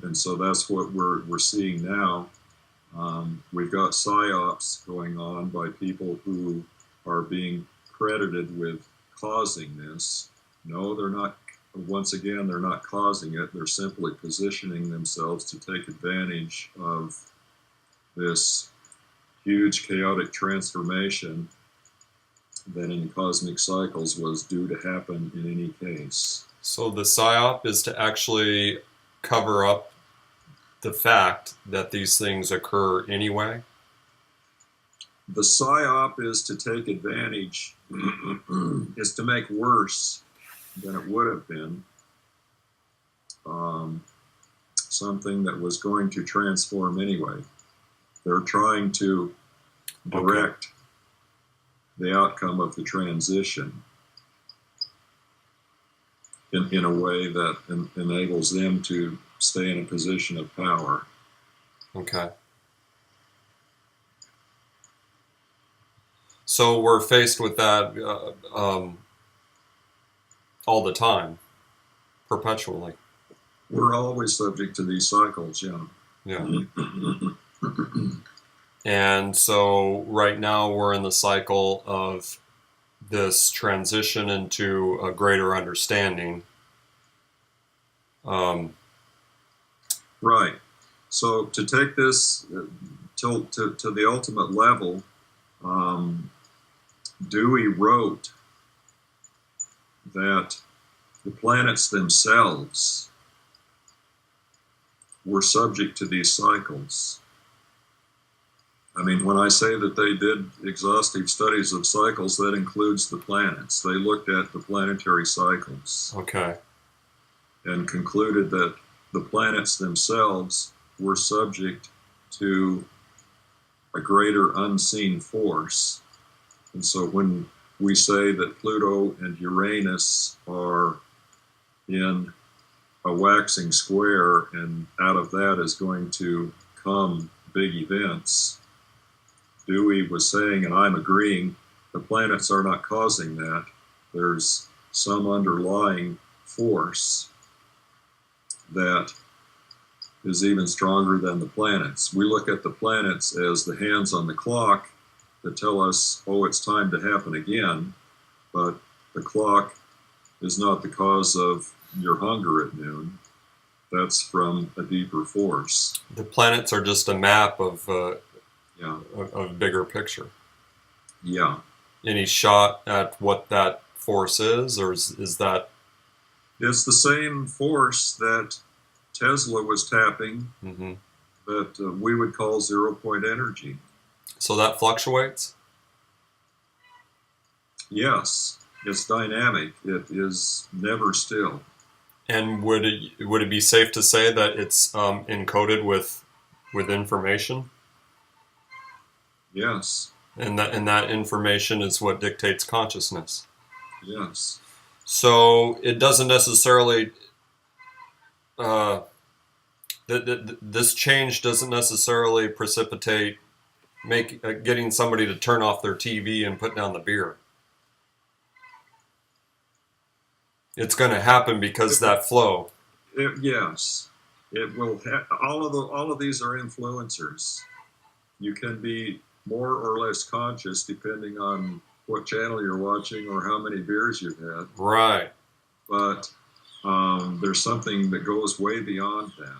And so that's what we're seeing now. We've got psyops going on by people who are being credited with causing this. No, they're not. Once again, they're not causing it. They're simply positioning themselves to take advantage of this huge chaotic transformation that in cosmic cycles was due to happen in any case. So the psyop is to actually cover up the fact that these things occur anyway? The psyop is to take advantage, is to make worse than it would have been something that was going to transform anyway. They're trying to direct the outcome of the transition in a way that enables them to stay in a position of power. Okay. So we're faced with that all the time, perpetually. We're always subject to these cycles, yeah. Yeah. And so right now we're in the cycle of this transition into a greater understanding. Right. So to take this to the ultimate level, Dewey wrote that the planets themselves were subject to these cycles. I mean, when I say that they did exhaustive studies of cycles, that includes the planets. They looked at the planetary cycles. Okay. And concluded that the planets themselves were subject to a greater unseen force. And so when we say that Pluto and Uranus are in a waxing square and out of that is going to come big events, Dewey was saying, and I'm agreeing, the planets are not causing that. There's some underlying force that is even stronger than the planets. We look at the planets as the hands on the clock that tell us, oh, it's time to happen again, but the clock is not the cause of your hunger at noon. That's from a deeper force. The planets are just a map of a bigger picture. Yeah. Any shot at what that force is, or is that? It's the same force that Tesla was tapping that we would call 0-point energy. So that fluctuates? Yes, it's dynamic. It is never still. And would it be safe to say that it's encoded with information? Yes. And that information is what dictates consciousness. Yes. So it doesn't necessarily this change doesn't necessarily precipitate getting somebody to turn off their TV and put down the beer. It's going to happen because that flow. Yes, it will. All of these are influencers. You can be more or less conscious depending on what channel you're watching or how many beers you've had. Right. But there's something that goes way beyond that.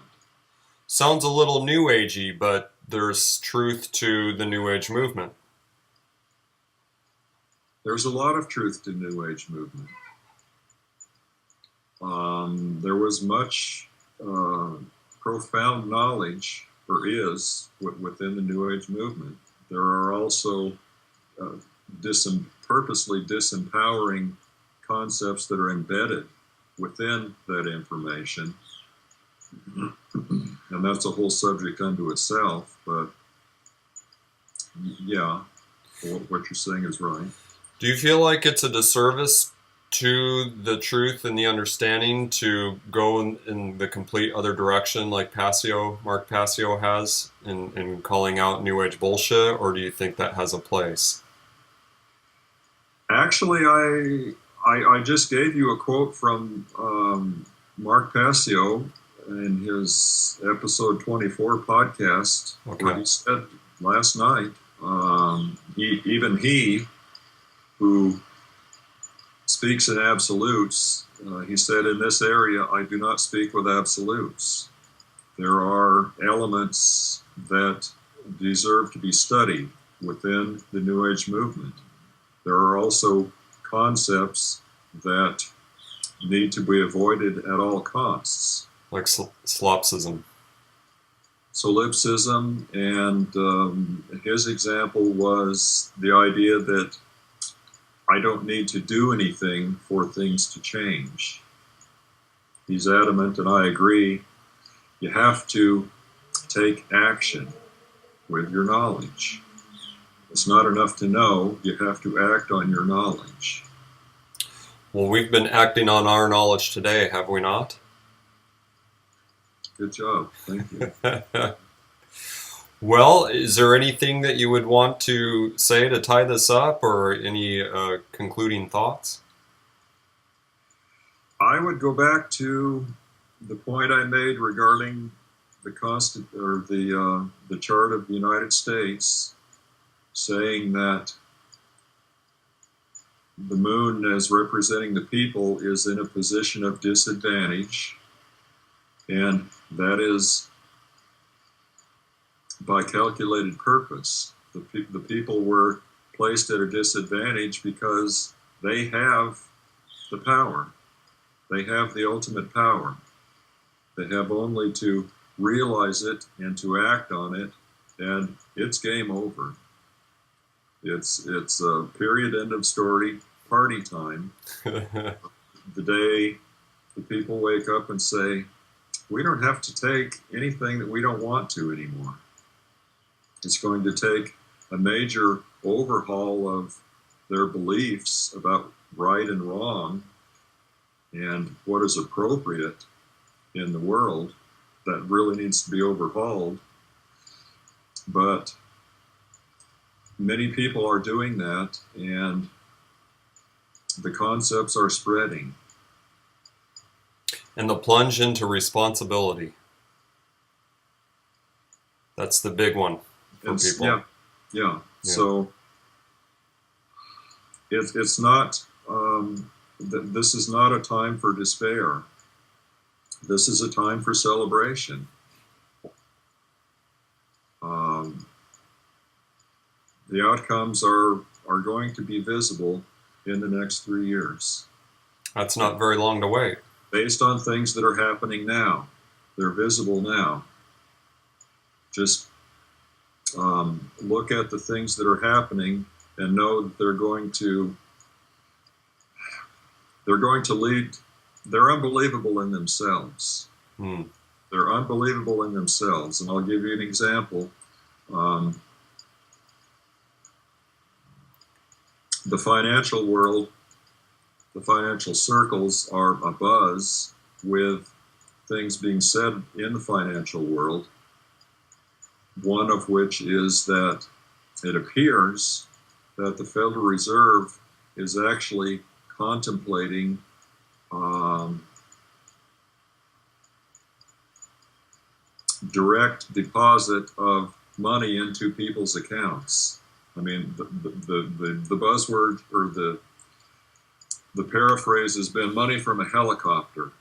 Sounds a little New Agey, but there's truth to the New Age movement. There's a lot of truth to New Age movement. There was much profound knowledge, or is, within the New Age movement. There are also purposely disempowering concepts that are embedded within that information. And that's a whole subject unto itself, but yeah, what you're saying is right. Do you feel like it's a disservice to the truth and the understanding to go in the complete other direction like Mark Passio has in calling out New Age bullshit, or do you think that has a place? Actually, I just gave you a quote from Mark Passio in his episode 24 podcast, where Okay. he said last night, he who speaks in absolutes, he said, in this area, I do not speak with absolutes. There are elements that deserve to be studied within the New Age movement. There are also concepts that need to be avoided at all costs. Like solipsism. Solipsism, and his example was the idea that I don't need to do anything for things to change. He's adamant, and I agree, you have to take action with your knowledge. It's not enough to know, you have to act on your knowledge. Well, we've been acting on our knowledge today, have we not? Good job, thank you. Well, is there anything that you would want to say to tie this up, or any concluding thoughts? I would go back to the point I made regarding the the chart of the United States, saying that the moon, as representing the people, is in a position of disadvantage, and that is by calculated purpose. The people were placed at a disadvantage because they have the power. They have the ultimate power. They have only to realize it and to act on it, and it's game over. It's a period, end of story, party time. The day the people wake up and say, we don't have to take anything that we don't want to anymore. It's going to take a major overhaul of their beliefs about right and wrong and what is appropriate in the world. That really needs to be overhauled. But many people are doing that, and the concepts are spreading. And the plunge into responsibility. That's the big one for people. Yeah. So it's not. This is not a time for despair. This is a time for celebration. The outcomes are going to be visible in the next 3 years. That's not very long to wait. Based on things that are happening now. They're visible now. Just look at the things that are happening and know that they're going to lead. They're unbelievable in themselves. They're unbelievable in themselves. And I'll give you an example. The financial world, the financial circles are abuzz with things being said in the financial world, one of which is that it appears that the Federal Reserve is actually contemplating direct deposit of money into people's accounts. I mean, the buzzword or the paraphrase has been money from a helicopter.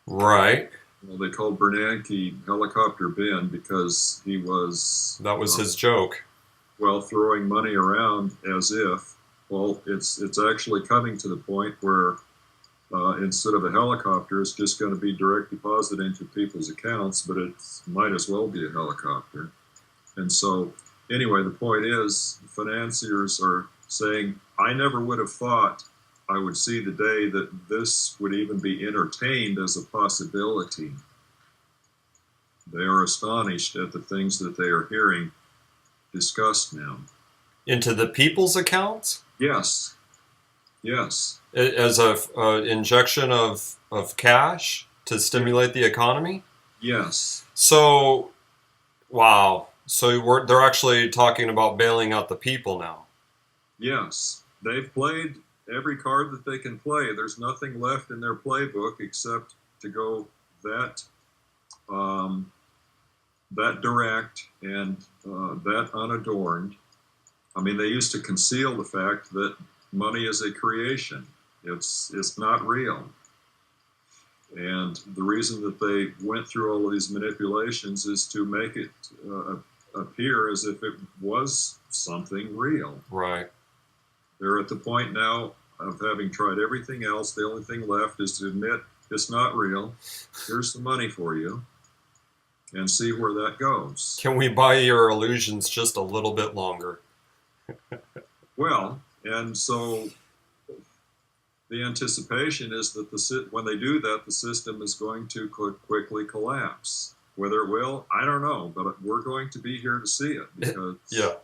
Right. Well, they called Bernanke Helicopter Ben because he was... That was his joke. Well, throwing money around as if... Well, it's actually coming to the point where instead of a helicopter, it's just going to be direct deposit into people's accounts, but it might as well be a helicopter. And so, anyway, the point is, financiers are saying, I never would have thought I would see the day that this would even be entertained as a possibility. They are astonished at the things that they are hearing discussed now. Into the people's accounts? Yes. Yes. As a injection of cash to stimulate the economy? Yes. So, wow. So they're actually talking about bailing out the people now. Yes. They've played every card that they can play. There's nothing left in their playbook except to go that that direct and that unadorned. I mean, they used to conceal the fact that money is a creation. It's not real. And the reason that they went through all of these manipulations is to make it appear as if it was something real. Right. They're at the point now of having tried everything else. The only thing left is to admit it's not real. Here's the money for you, and see where that goes. Can we buy your illusions just a little bit longer? Well, and so the anticipation is that when they do that, the system is going to quickly collapse. Whether it will, I don't know, but we're going to be here to see it, because Yeah.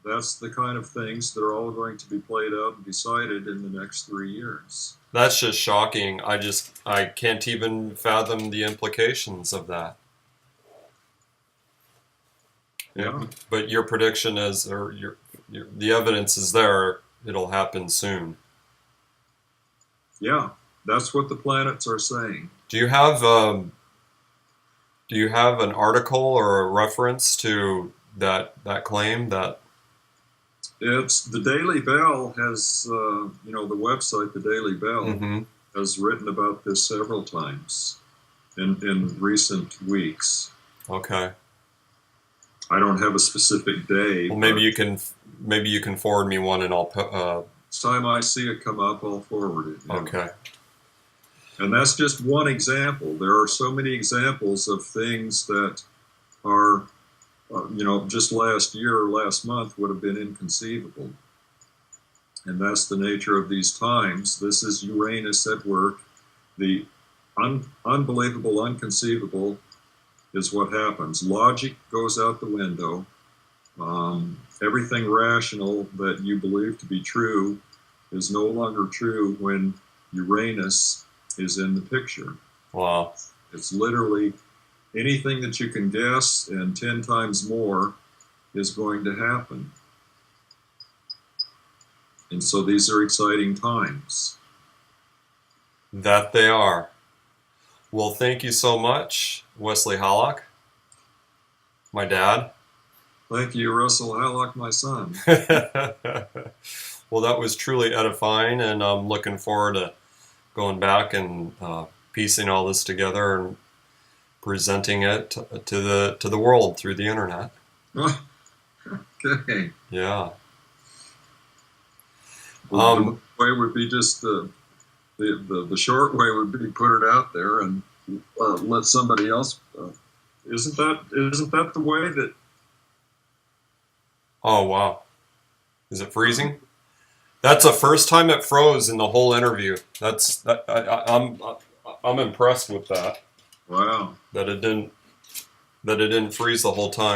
that's the kind of things that are all going to be played out and decided in the next 3 years. That's just shocking. I can't even fathom the implications of that. Yeah. But your prediction is, or the evidence is there, it'll happen soon. Yeah, that's what the planets are saying. Do you have an article or a reference to that claim? That It's the Daily Bell has, the website, the Daily Bell, mm-hmm. has written about this several times in recent weeks. Okay. I don't have a specific day. Well, maybe you can forward me one, and I'll. Next time I see it come up, I'll forward it. Yeah. Okay. And that's just one example. There are so many examples of things that are, just last year or last month would have been inconceivable. And that's the nature of these times. This is Uranus at work. The unbelievable, unconceivable is what happens. Logic goes out the window. Everything rational that you believe to be true is no longer true when Uranus is in the picture. Wow. It's literally anything that you can guess and 10 times more is going to happen. And so these are exciting times. That they are. Well, thank you so much, Wesley Hallock, my dad. Thank you, Russell Hallock, my son. Well, that was truly edifying, and I'm looking forward to going back and piecing all this together and presenting it to the world through the internet. Okay. Yeah. The way would be just the short way would be put it out there and let somebody else. Isn't that the way that? Oh wow! Is it freezing? That's the first time it froze in the whole interview. I'm impressed with that. Wow. That it didn't freeze the whole time.